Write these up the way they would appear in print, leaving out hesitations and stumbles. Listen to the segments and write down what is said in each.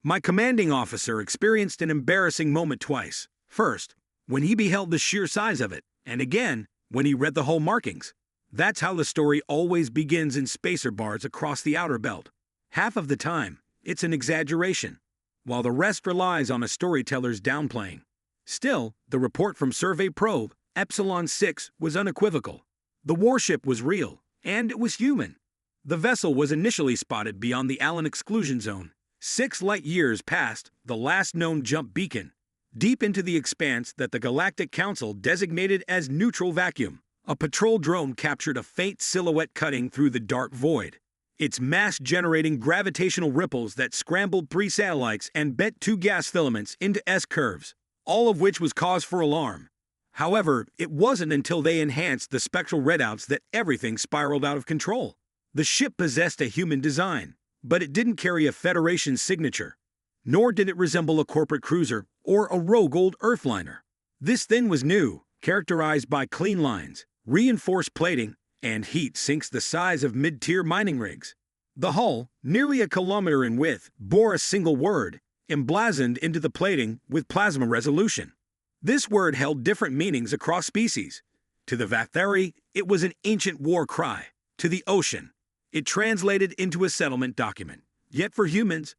My commanding officer experienced an embarrassing moment twice. First, when he beheld the sheer size of it, and again, when he read the hull markings. That's how the story always begins in spacer bars across the outer belt. Half of the time, it's an exaggeration, while the rest relies on a storyteller's downplaying. Still, the report from Survey Probe, Epsilon 6, was unequivocal. The warship was real, and it was human. The vessel was initially spotted beyond the Allen exclusion zone, 6 light-years past the last known jump beacon, deep into the expanse that the Galactic Council designated as neutral vacuum. A patrol drone captured a faint silhouette cutting through the dark void, its mass generating gravitational ripples that scrambled 3 satellites and bent 2 gas filaments into S-curves, all of which was cause for alarm. However, it wasn't until they enhanced the spectral readouts that everything spiraled out of control. The ship possessed a human design, but it didn't carry a Federation signature, nor did it resemble a corporate cruiser or a rogue old Earthliner. This thing was new, characterized by clean lines, reinforced plating, and heat sinks the size of mid-tier mining rigs. The hull, nearly a kilometer in width, bore a single word, emblazoned into the plating with plasma resolution. This word held different meanings across species. To the Vathari, it was an ancient war cry. To the ocean, it translated into a settlement document. Yet for humans,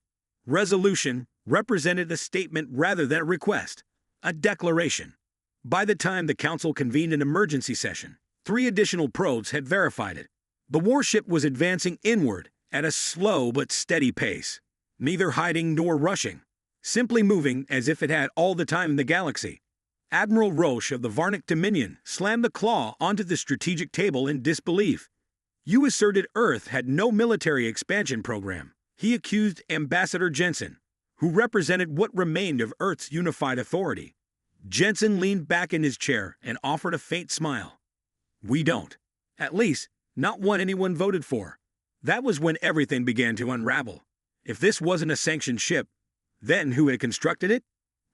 resolution represented a statement rather than a request, a declaration. By the time the Council convened an emergency session, 3 additional probes had verified it. The warship was advancing inward at a slow but steady pace, neither hiding nor rushing, simply moving as if it had all the time in the galaxy. Admiral Roche of the Varnic Dominion slammed the claw onto the strategic table in disbelief. You asserted Earth had no military expansion program, he accused Ambassador Jensen, who represented what remained of Earth's unified authority. Jensen leaned back in his chair and offered a faint smile. We don't. At least, not one anyone voted for. That was when everything began to unravel. If this wasn't a sanctioned ship, then who had constructed it?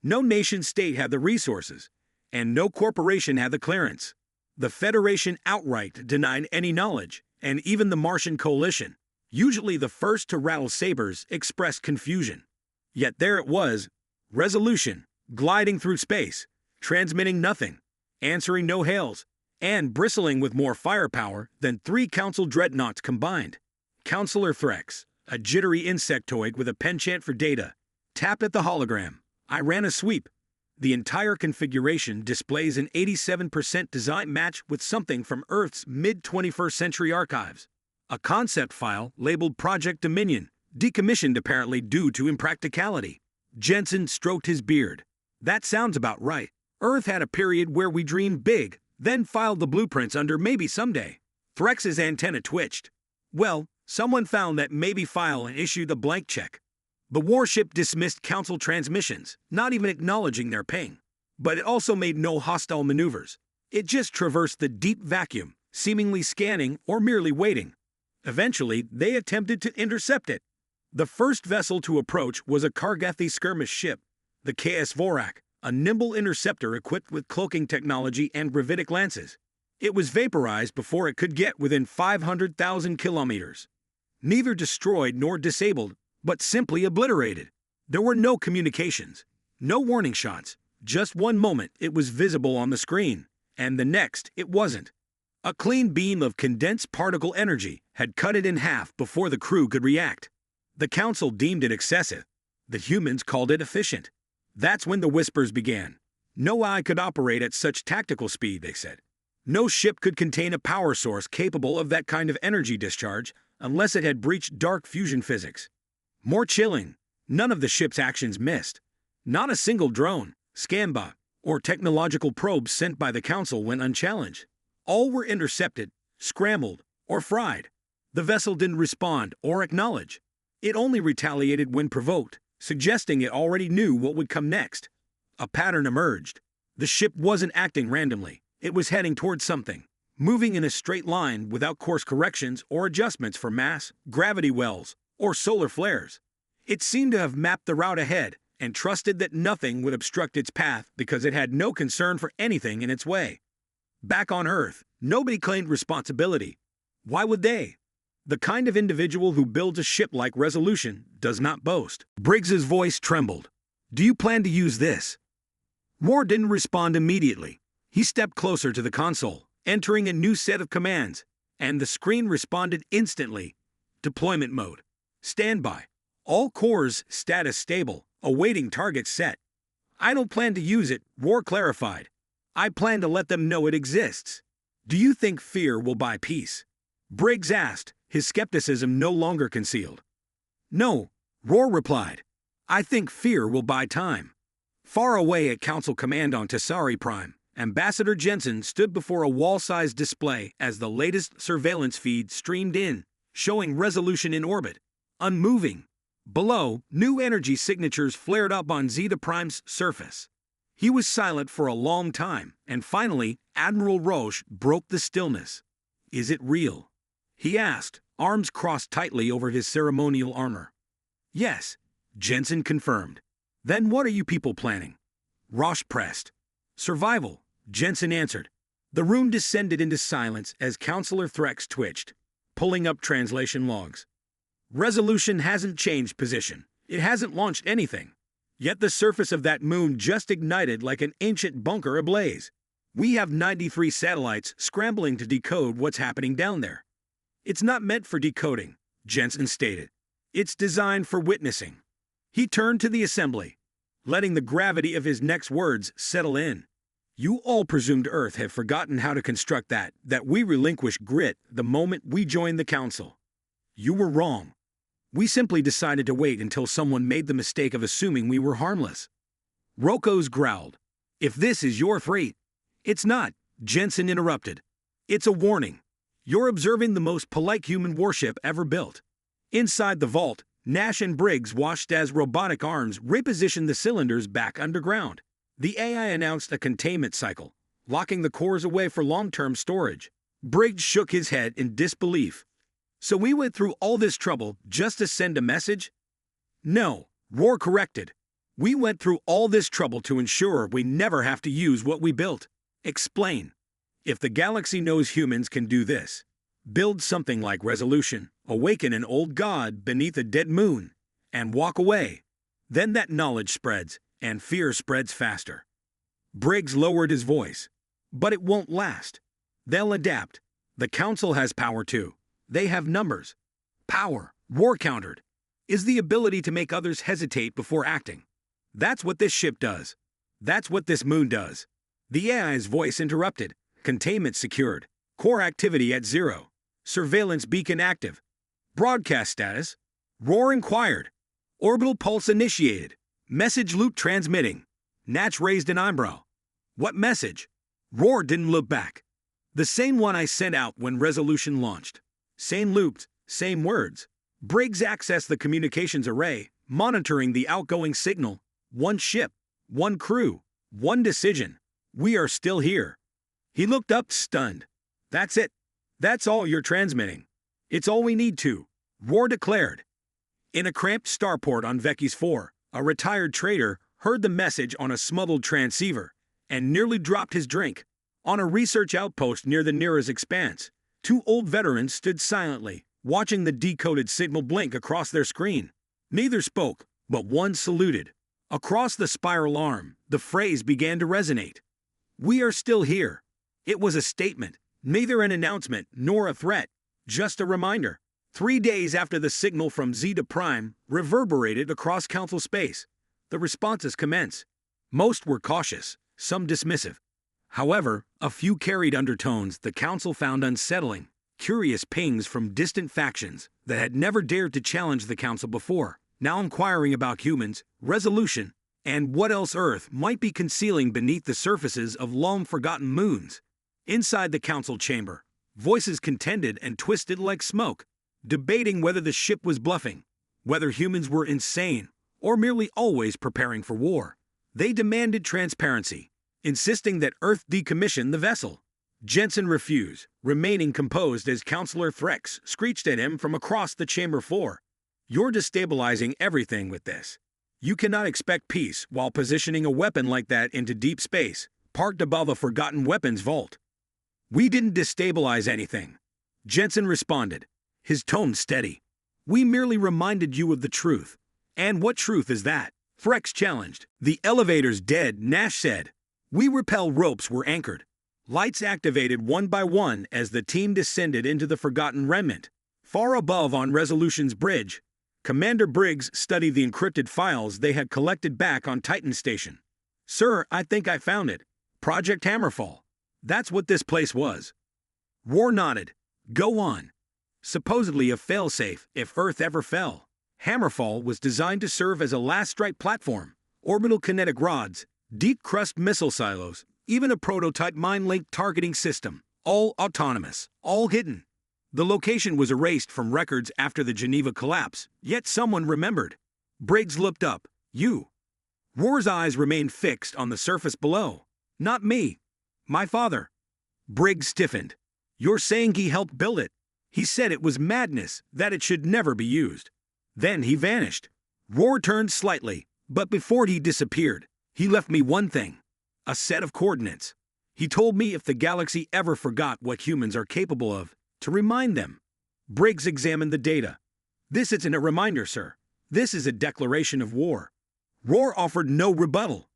No nation-state had the resources, and no corporation had the clearance. The Federation outright denied any knowledge, and even the Martian coalition, usually the first to rattle sabers, expressed confusion. Yet there it was, resolution, gliding through space, transmitting nothing, answering no hails, and bristling with more firepower than 3 Council dreadnoughts combined. Counselor Threx, a jittery insectoid with a penchant for data, tapped at the hologram. I ran a sweep. The entire configuration displays an 87% design match with something from Earth's mid-21st century archives. A concept file labeled Project Dominion, decommissioned apparently due to impracticality. Jensen stroked his beard. That sounds about right. Earth had a period where we dreamed big, then filed the blueprints under maybe someday. Threx's antenna twitched. Well, someone found that maybe file and issued a blank check. The warship dismissed Council transmissions, not even acknowledging their ping. But it also made no hostile maneuvers. It just traversed the deep vacuum, seemingly scanning or merely waiting. Eventually, they attempted to intercept it. The first vessel to approach was a Kargathi skirmish ship, the KS Vorak, a nimble interceptor equipped with cloaking technology and gravitic lances. It was vaporized before it could get within 500,000 kilometers. Neither destroyed nor disabled, but simply obliterated. There were no communications, no warning shots. Just one moment it was visible on the screen, and the next it wasn't. A clean beam of condensed particle energy had cut it in half before the crew could react. The Council deemed it excessive. The humans called it efficient. That's when the whispers began. No eye could operate at such tactical speed, they said. No ship could contain a power source capable of that kind of energy discharge unless it had breached dark fusion physics. More chilling, none of the ship's actions missed. Not a single drone, scamba, or technological probe sent by the Council went unchallenged. All were intercepted, scrambled, or fried. The vessel didn't respond or acknowledge. It only retaliated when provoked, suggesting it already knew what would come next. A pattern emerged. The ship wasn't acting randomly. It was heading towards something, moving in a straight line without course corrections or adjustments for mass, gravity wells, or solar flares. It seemed to have mapped the route ahead and trusted that nothing would obstruct its path because it had no concern for anything in its way. Back on Earth, nobody claimed responsibility. Why would they? The kind of individual who builds a ship like Resolution does not boast. Briggs's voice trembled. Do you plan to use this? Roar didn't respond immediately. He stepped closer to the console, entering a new set of commands, and the screen responded instantly. Deployment mode. Standby. All cores status stable, awaiting target set. I don't plan to use it, Roar clarified. I plan to let them know it exists. Do you think fear will buy peace? Briggs asked, his skepticism no longer concealed. No, Roar replied. I think fear will buy time. Far away at Council Command on Tessari Prime, Ambassador Jensen stood before a wall-sized display as the latest surveillance feed streamed in, showing Resolution in orbit, unmoving. Below, new energy signatures flared up on Zeta Prime's surface. He was silent for a long time, and finally, Admiral Roche broke the stillness. Is it real? He asked, arms crossed tightly over his ceremonial armor. Yes, Jensen confirmed. Then what are you people planning? Roche pressed. Survival, Jensen answered. The room descended into silence as Counselor Threx twitched, pulling up translation logs. Resolution hasn't changed position. It hasn't launched anything. Yet the surface of that moon just ignited like an ancient bunker ablaze. We have 93 satellites scrambling to decode what's happening down there. It's not meant for decoding, Jensen stated. It's designed for witnessing. He turned to the assembly, letting the gravity of his next words settle in. You all presumed Earth had forgotten how to construct that we relinquished grit the moment we joined the Council. You were wrong. We simply decided to wait until someone made the mistake of assuming we were harmless. Rokos growled. If this is your fate. It's not, Jensen interrupted. It's a warning. You're observing the most polite human warship ever built. Inside the vault, Nash and Briggs watched as robotic arms repositioned the cylinders back underground. The AI announced a containment cycle, locking the cores away for long-term storage. Briggs shook his head in disbelief. So we went through all this trouble just to send a message? No, Roar corrected. We went through all this trouble to ensure we never have to use what we built. Explain. If the galaxy knows humans can do this, build something like Resolution, awaken an old god beneath a dead moon, and walk away, then that knowledge spreads, and fear spreads faster. Briggs lowered his voice. But it won't last. They'll adapt. The Council has power too. They have numbers. Power, Roar countered, is the ability to make others hesitate before acting. That's what this ship does. That's what this moon does. The AI's voice interrupted. Containment secured. Core activity at 0. Surveillance beacon active. Broadcast status. Roar inquired. Orbital pulse initiated. Message loop transmitting. Natch raised an eyebrow. What message? Roar didn't look back. The same one I sent out when Resolution launched. Same looped, same words. Briggs accessed the communications array, monitoring the outgoing signal. One ship, one crew, one decision. We are still here. He looked up stunned. That's it. That's all you're transmitting. It's all we need to, Roar declared. In a cramped starport on Vekis 4, a retired trader heard the message on a smuggled transceiver and nearly dropped his drink. On a research outpost near the Nira's expanse, 2 old veterans stood silently, watching the decoded signal blink across their screen. Neither spoke, but one saluted. Across the spiral arm, the phrase began to resonate. We are still here. It was a statement, neither an announcement nor a threat, just a reminder. 3 days after the signal from Zeta Prime reverberated across Council space, the responses commenced. Most were cautious, some dismissive. However, a few carried undertones the Council found unsettling, curious pings from distant factions that had never dared to challenge the Council before, now inquiring about humans, Resolution, and what else Earth might be concealing beneath the surfaces of long-forgotten moons. Inside the Council chamber, voices contended and twisted like smoke, debating whether the ship was bluffing, whether humans were insane, or merely always preparing for war. They demanded transparency, insisting that Earth decommission the vessel. Jensen refused, remaining composed as Counselor Threx screeched at him from across the chamber floor. You're destabilizing everything with this. You cannot expect peace while positioning a weapon like that into deep space, parked above a forgotten weapons vault. We didn't destabilize anything, Jensen responded. his tone steady. "We merely reminded you of the truth." "And what truth is that?" Frex challenged. "The elevator's dead," Nash said. "We repel ropes were anchored." Lights activated one by one as the team descended into the Forgotten Remnant. Far above on Resolution's bridge, Commander Briggs studied the encrypted files they had collected back on Titan Station. "Sir, I think I found it. Project Hammerfall. That's what this place was." Roar nodded. "Go on." Supposedly a failsafe if Earth ever fell, Hammerfall was designed to serve as a last strike platform. Orbital kinetic rods, deep crust missile silos, even a prototype mine-linked targeting system. All autonomous, all hidden. The location was erased from records after the Geneva collapse, yet someone remembered. Briggs looked up. "You." Roar's eyes remained fixed on the surface below. "Not me. My father." Briggs stiffened. "You're saying he helped build it?" "He said it was madness, that it should never be used." Then he vanished. Roar turned slightly, but before he disappeared, he left me one thing. A set of coordinates. He told me if the galaxy ever forgot what humans are capable of, to remind them. Briggs examined the data. "This isn't a reminder, sir. This is a declaration of war." Roar offered no rebuttal.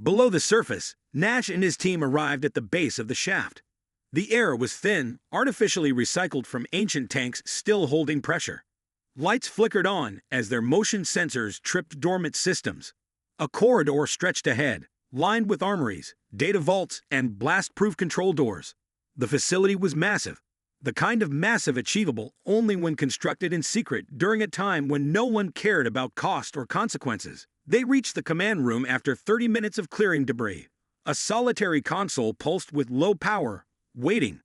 Below the surface, Nash and his team arrived at the base of the shaft. The air was thin, artificially recycled from ancient tanks still holding pressure. Lights flickered on as their motion sensors tripped dormant systems. A corridor stretched ahead, lined with armories, data vaults, and blast-proof control doors. The facility was massive, the kind of massive achievable only when constructed in secret during a time when no one cared about cost or consequences. They reached the command room after 30 minutes of clearing debris. A solitary console pulsed with low power, waiting.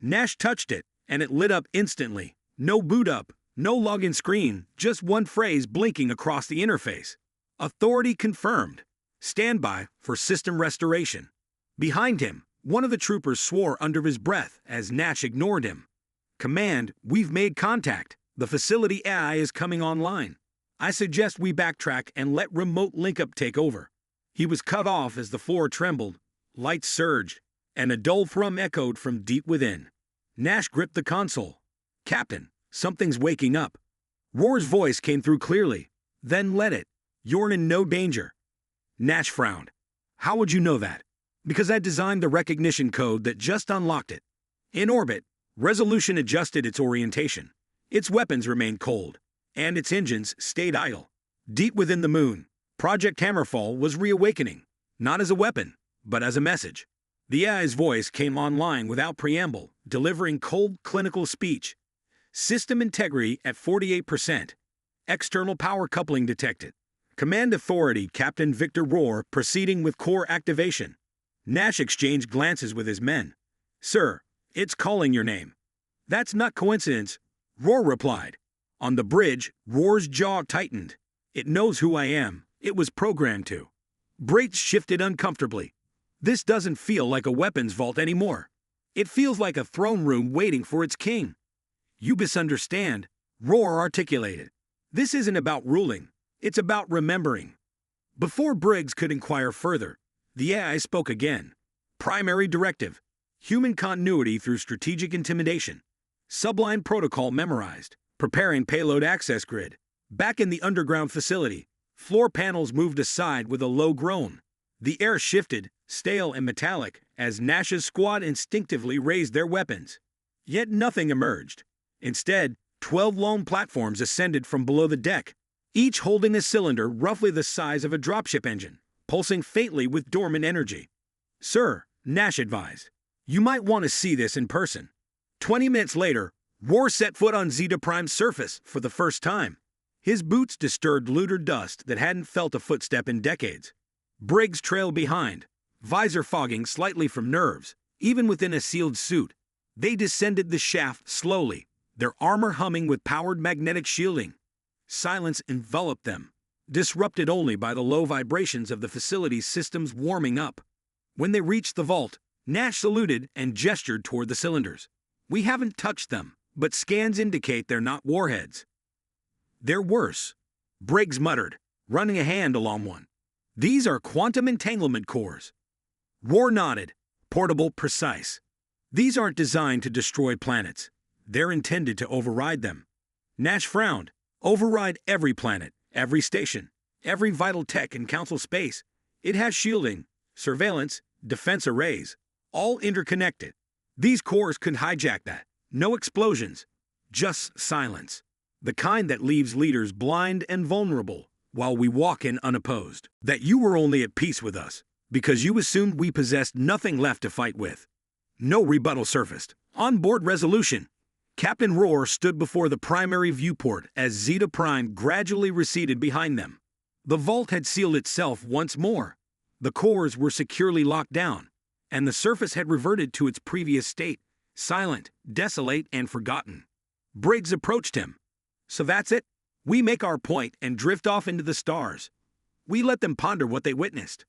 Nash touched it, and it lit up instantly. No boot up, no login screen, just one phrase blinking across the interface. "Authority confirmed. Standby for system restoration." Behind him, one of the troopers swore under his breath as Nash ignored him. "Command, we've made contact. The facility AI is coming online. I suggest we backtrack and let remote link-up take over." He was cut off as the floor trembled, lights surged, and a dull thrum echoed from deep within. Nash gripped the console. "Captain, something's waking up." Roar's voice came through clearly. "Then let it. You're in no danger." Nash frowned. "How would you know that?" "Because I designed the recognition code that just unlocked it." In orbit, Resolution adjusted its orientation. Its weapons remained cold, and its engines stayed idle. Deep within the moon, Project Hammerfall was reawakening, not as a weapon, but as a message. The AI's voice came online without preamble, delivering cold clinical speech. "System integrity at 48%. External power coupling detected. Command authority Captain Victor Roar proceeding with core activation." Nash exchanged glances with his men. "Sir, it's calling your name." "That's not coincidence," Roar replied. On the bridge, Roar's jaw tightened. "It knows who I am. It was programmed to." Briggs shifted uncomfortably. "This doesn't feel like a weapons vault anymore. It feels like a throne room waiting for its king." "You misunderstand," Roar articulated. "This isn't about ruling. It's about remembering." Before Briggs could inquire further, the AI spoke again. "Primary directive. Human continuity through strategic intimidation. Sublime protocol memorized. Preparing payload access grid." Back in the underground facility, floor panels moved aside with a low groan. The air shifted, stale and metallic, as Nash's squad instinctively raised their weapons. Yet nothing emerged. Instead, 12 lone platforms ascended from below the deck, each holding a cylinder roughly the size of a dropship engine, pulsing faintly with dormant energy. "Sir," Nash advised, "you might want to see this in person." 20 minutes later, Roar set foot on Zeta Prime's surface for the first time. His boots disturbed lunar dust that hadn't felt a footstep in decades. Briggs trailed behind, visor fogging slightly from nerves, even within a sealed suit. They descended the shaft slowly, their armor humming with powered magnetic shielding. Silence enveloped them, disrupted only by the low vibrations of the facility's systems warming up. When they reached the vault, Nash saluted and gestured toward the cylinders. "We haven't touched them, but scans indicate they're not warheads." "They're worse," Briggs muttered, running a hand along one. "These are quantum entanglement cores." Roar nodded. "Portable, precise. These aren't designed to destroy planets. They're intended to override them. Nash frowned. Override every planet, every station, every vital tech in Council space. It has shielding, surveillance, defense arrays, all interconnected. These cores could hijack that. No explosions, just silence. The kind that leaves leaders blind and vulnerable while we walk in unopposed. That you were only at peace with us because you assumed we possessed nothing left to fight with. No rebuttal surfaced. On-board resolution. Captain Rohr stood before the primary viewport as Zeta Prime gradually receded behind them. The vault had sealed itself once more. The cores were securely locked down, and the surface had reverted to its previous state, silent, desolate, and forgotten. Briggs approached him. So that's it? We make our point and drift off into the stars. We let them ponder what they witnessed.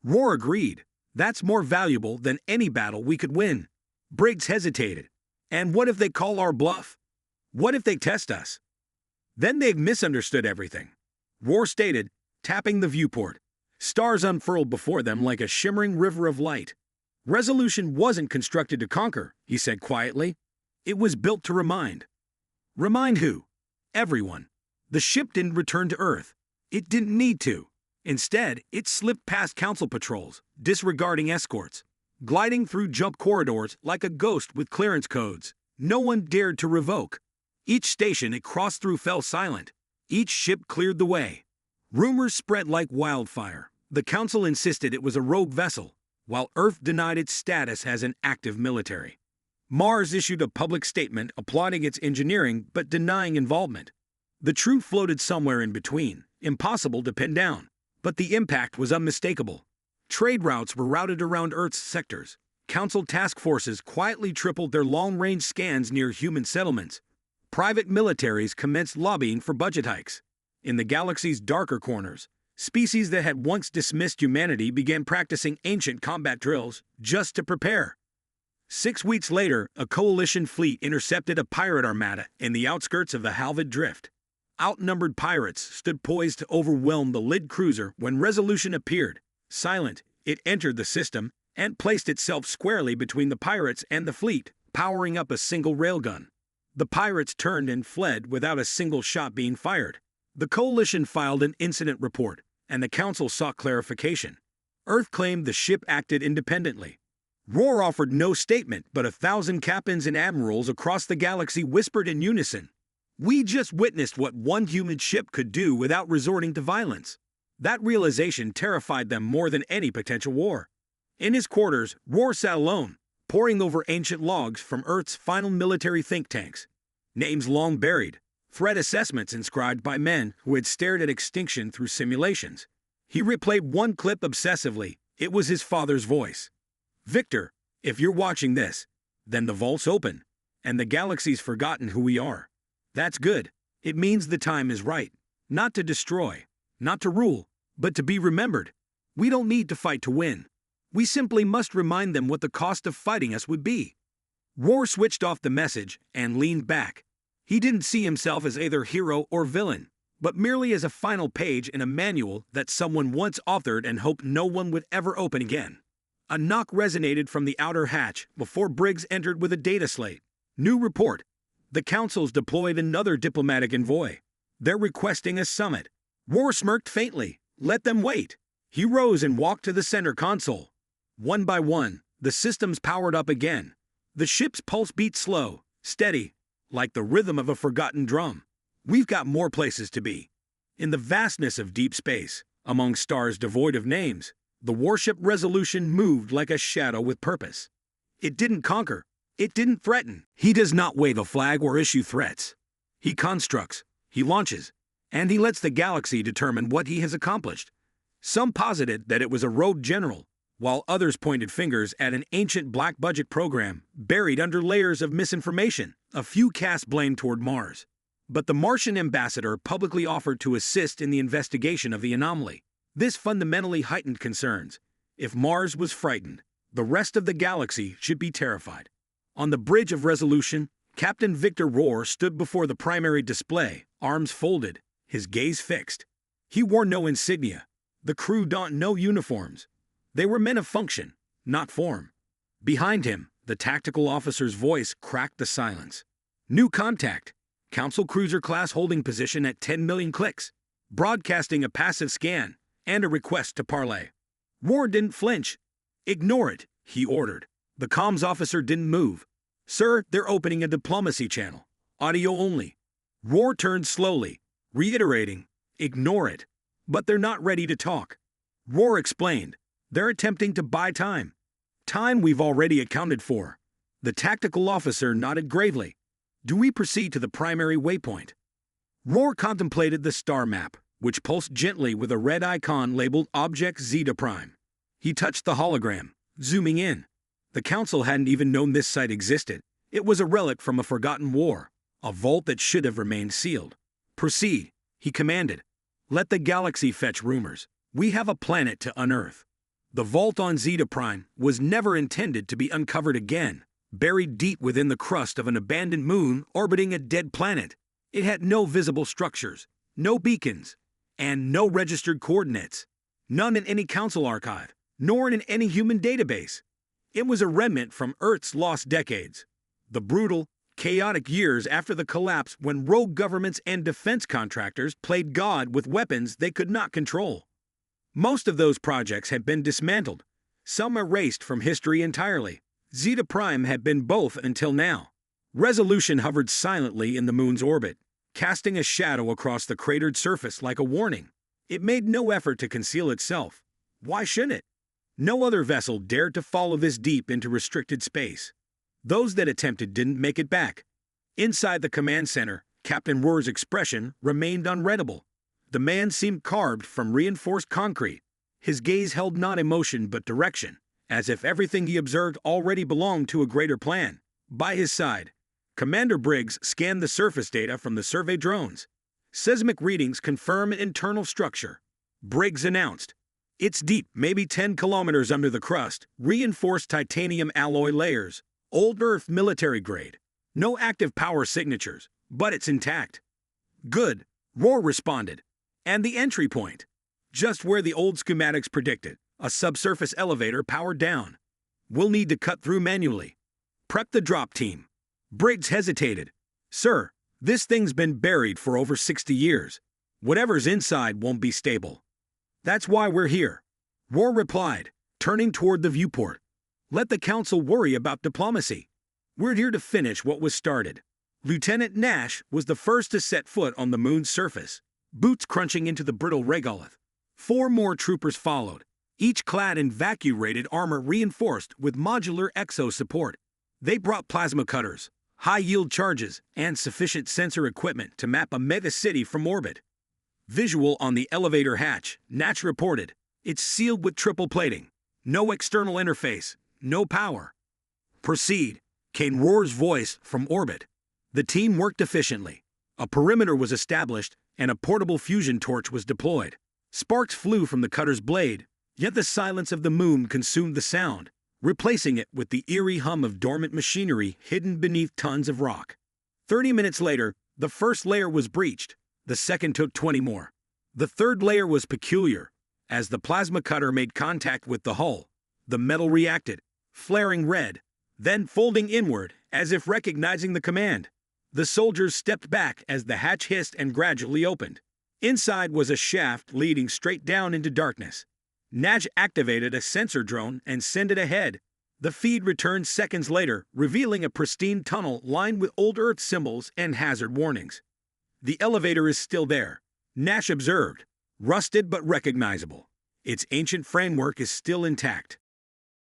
Rohr agreed. That's more valuable than any battle we could win. Briggs hesitated. And what if they call our bluff? What if they test us? Then they've misunderstood everything. Rohr stated, tapping the viewport. Stars unfurled before them like a shimmering river of light. Resolution wasn't constructed to conquer, he said quietly. It was built to remind. Remind who? Everyone. The ship didn't return to Earth. It didn't need to. Instead, it slipped past Council patrols, disregarding escorts, gliding through jump corridors like a ghost with clearance codes no one dared to revoke. Each station it crossed through fell silent. Each ship cleared the way. Rumors spread like wildfire. The Council insisted it was a rogue vessel, while Earth denied its status as an active military. Mars issued a public statement applauding its engineering but denying involvement. The truth floated somewhere in between, impossible to pin down, but the impact was unmistakable. Trade routes were routed around Earth's sectors. Council task forces quietly tripled their long-range scans near human settlements. Private militaries commenced lobbying for budget hikes. In the galaxy's darker corners, species that had once dismissed humanity began practicing ancient combat drills just to prepare. 6 weeks later, a coalition fleet intercepted a pirate armada in the outskirts of the Halvid Drift. Outnumbered pirates stood poised to overwhelm the Lid cruiser when Resolution appeared. Silent, it entered the system and placed itself squarely between the pirates and the fleet, powering up a single railgun. The pirates turned and fled without a single shot being fired. The coalition filed an incident report, and the Council sought clarification. Earth claimed the ship acted independently. Rohr offered no statement, but 1,000 captains and admirals across the galaxy whispered in unison. We just witnessed what one human ship could do without resorting to violence. That realization terrified them more than any potential war. In his quarters, Rohr sat alone, poring over ancient logs from Earth's final military think tanks. Names long buried, threat assessments inscribed by men who had stared at extinction through simulations. He replayed one clip obsessively. It was his father's voice. Victor, if you're watching this, then the vault's open, and the galaxy's forgotten who we are. That's good. It means the time is right. Not to destroy, not to rule, but to be remembered. We don't need to fight to win. We simply must remind them what the cost of fighting us would be. Rohr switched off the message and leaned back. He didn't see himself as either hero or villain, but merely as a final page in a manual that someone once authored and hoped no one would ever open again. A knock resonated from the outer hatch before Briggs entered with a data slate. New report. The Council's deployed another diplomatic envoy. They're requesting a summit. Rohr smirked faintly. Let them wait. He rose and walked to the center console. One by one, the systems powered up again. The ship's pulse beat slow, steady, like the rhythm of a forgotten drum. We've got more places to be. In the vastness of deep space, among stars devoid of names, the warship Resolution moved like a shadow with purpose. It didn't conquer. It didn't threaten. He does not wave a flag or issue threats. He constructs, he launches, and he lets the galaxy determine what he has accomplished. Some posited that it was a rogue general, while others pointed fingers at an ancient black-budget program buried under layers of misinformation. A few cast blame toward Mars. But the Martian ambassador publicly offered to assist in the investigation of the anomaly. This fundamentally heightened concerns. If Mars was frightened, the rest of the galaxy should be terrified. On the bridge of Resolution, Captain Victor Rohr stood before the primary display, arms folded, his gaze fixed. He wore no insignia. The crew donned no uniforms. They were men of function, not form. Behind him, the tactical officer's voice cracked the silence. New contact. Council cruiser class holding position at 10 million clicks. Broadcasting a passive scan and a request to parley. Roar didn't flinch. Ignore it, he ordered. The comms officer didn't move. Sir, they're opening a diplomacy channel. Audio only. Roar turned slowly, reiterating, ignore it. But they're not ready to talk. Roar explained, they're attempting to buy time. Time we've already accounted for. The tactical officer nodded gravely. Do we proceed to the primary waypoint? Roar contemplated the star map, which pulsed gently with a red icon labeled Object Zeta Prime. He touched the hologram, zooming in. The Council hadn't even known this site existed. It was a relic from a forgotten war, a vault that should have remained sealed. Proceed, he commanded. Let the galaxy fetch rumors. We have a planet to unearth. The vault on Zeta Prime was never intended to be uncovered again. Buried deep within the crust of an abandoned moon orbiting a dead planet. It had no visible structures, no beacons, and no registered coordinates. None in any council archive, nor in any human database. It was a remnant from Earth's lost decades. The brutal, chaotic years after the collapse when rogue governments and defense contractors played God with weapons they could not control. Most of those projects had been dismantled, some erased from history entirely. Zeta Prime had been both until now. Resolution hovered silently in the moon's orbit, casting a shadow across the cratered surface like a warning. It made no effort to conceal itself. Why should it? No other vessel dared to follow this deep into restricted space. Those that attempted didn't make it back. Inside the command center, Captain Roar's expression remained unreadable. The man seemed carved from reinforced concrete. His gaze held not emotion but direction, as if everything he observed already belonged to a greater plan. By his side, Commander Briggs scanned the surface data from the survey drones. Seismic readings confirm an internal structure. Briggs announced, it's deep, maybe 10 kilometers under the crust, reinforced titanium alloy layers, old Earth military grade. No active power signatures, but it's intact. Good, Roar responded. And the entry point? Just where the old schematics predicted. A subsurface elevator powered down. We'll need to cut through manually. Prep the drop team. Briggs hesitated. Sir, this thing's been buried for over 60 years. Whatever's inside won't be stable. That's why we're here. Roar replied, turning toward the viewport. Let the Council worry about diplomacy. We're here to finish what was started. Lieutenant Nash was the first to set foot on the moon's surface, boots crunching into the brittle regolith. 4 more troopers followed, each clad in vacuum-rated armor reinforced with modular exo support. They brought plasma cutters, high-yield charges, and sufficient sensor equipment to map a mega-city from orbit. Visual on the elevator hatch, Nash reported. It's sealed with triple plating. No external interface, no power. Proceed, came Roar's voice from orbit. The team worked efficiently. A perimeter was established, and a portable fusion torch was deployed. Sparks flew from the cutter's blade, yet the silence of the moon consumed the sound, replacing it with the eerie hum of dormant machinery hidden beneath tons of rock. 30 minutes later, the first layer was breached. The second took 20 more. The third layer was peculiar. As the plasma cutter made contact with the hull, the metal reacted, flaring red, then folding inward as if recognizing the command. The soldiers stepped back as the hatch hissed and gradually opened. Inside was a shaft leading straight down into darkness. Nash activated a sensor drone and sent it ahead. The feed returned seconds later, revealing a pristine tunnel lined with old Earth symbols and hazard warnings. The elevator is still there, Nash observed, rusted but recognizable. Its ancient framework is still intact.